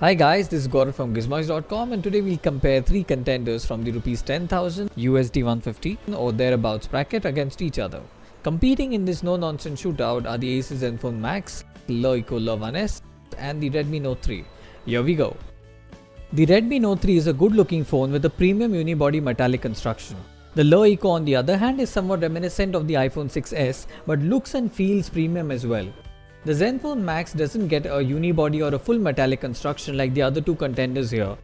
Hi guys, this is Gaurav from Gizmois.com and today we'll compare 3 contenders from the Rs 10,000 USD 150 or thereabouts bracket against each other. Competing in this no-nonsense shootout are the Asus Zenfone Max, Leeiko Le1S and the Redmi Note 3. Here we go. The Redmi Note 3 is a good-looking phone with a premium unibody metallic construction. The Leeiko on the other hand is somewhat reminiscent of the iPhone 6s but looks and feels premium as well. The Zenfone Max doesn't get a unibody or a full metallic construction like the other two contenders here.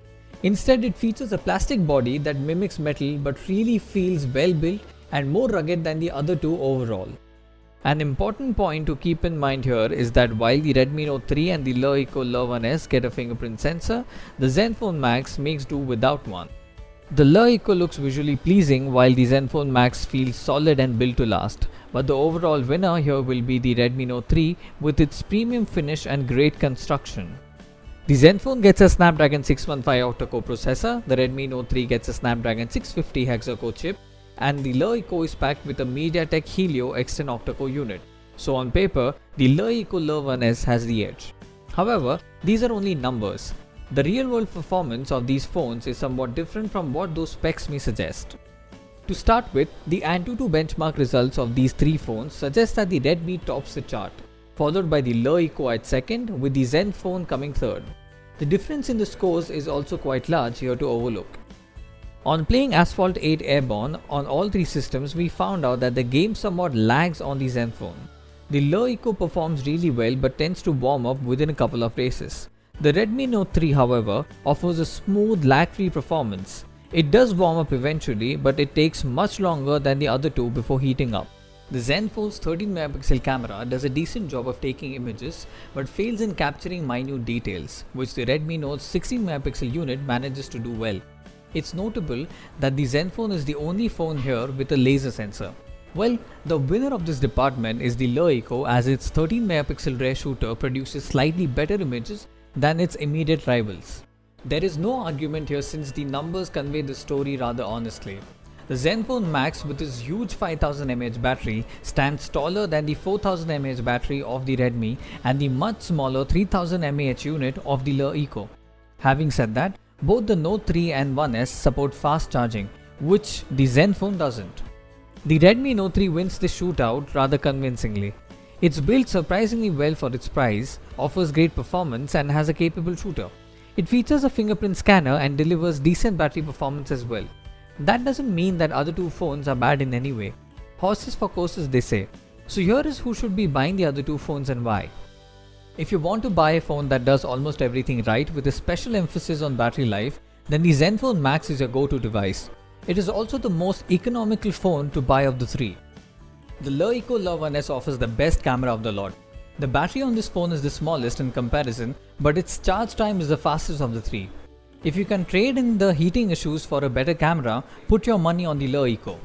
Instead, it features a plastic body that mimics metal but really feels well built and more rugged than the other two overall. An important point to keep in mind here is that while the Redmi Note 3 and the Leeiko Le1S get a fingerprint sensor, the Zenfone Max makes do without one. The Leeiko looks visually pleasing while the Zenfone Max feels solid and built to last, but the overall winner here will be the Redmi Note 3 with its premium finish and great construction. The Zenfone gets a Snapdragon 615 octa-core processor, the Redmi Note 3 gets a Snapdragon 650 hexa-core chip, and the Leeiko is packed with a MediaTek Helio X10 octa-core unit. So on paper, the Leeiko Le1S has the edge. However, these are only numbers. The real-world performance of these phones is somewhat different from what those specs may suggest. To start with, the Antutu benchmark results of these three phones suggest that the Redmi tops the chart, followed by the Leeiko at second, with the Zenfone coming third. The difference in the scores is also quite large here to overlook. On playing Asphalt 8 Airborne on all three systems, we found out that the game somewhat lags on the Zenfone. The Leeiko performs really well but tends to warm up within a couple of races. The Redmi Note 3, however, offers a smooth, lag-free performance. It does warm up eventually, but it takes much longer than the other two before heating up. The Zenfone's 13-megapixel camera does a decent job of taking images, but fails in capturing minute details, which the Redmi Note's 16-megapixel unit manages to do well. It's notable that the Zenfone is the only phone here with a laser sensor. Well, the winner of this department is the Leeiko, as its 13-megapixel rear shooter produces slightly better images than its immediate rivals. There is no argument here since the numbers convey the story rather honestly. The Zenfone Max with its huge 5000 mAh battery stands taller than the 4000 mAh battery of the Redmi and the much smaller 3000 mAh unit of the Leeiko. Having said that, both the Note 3 and 1S support fast charging, which the Zenfone doesn't. The Redmi Note 3 wins this shootout rather convincingly. It's built surprisingly well for its price, offers great performance and has a capable shooter. It features a fingerprint scanner and delivers decent battery performance as well. That doesn't mean that other two phones are bad in any way. Horses for courses, they say. So here is who should be buying the other two phones and why. If you want to buy a phone that does almost everything right with a special emphasis on battery life, then the Zenfone Max is your go-to device. It is also the most economical phone to buy of the three. The Leeiko Le1S offers the best camera of the lot. The battery on this phone is the smallest in comparison, but its charge time is the fastest of the three. If you can trade in the heating issues for a better camera, put your money on the Leeiko.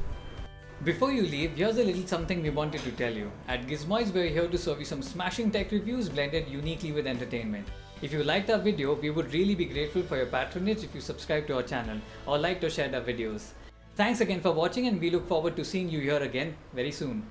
Before you leave, here's a little something we wanted to tell you. At Gizmois, we're here to serve you some smashing tech reviews blended uniquely with entertainment. If you liked our video, we would really be grateful for your patronage if you subscribe to our channel or liked or shared our videos. Thanks again for watching and we look forward to seeing you here again very soon.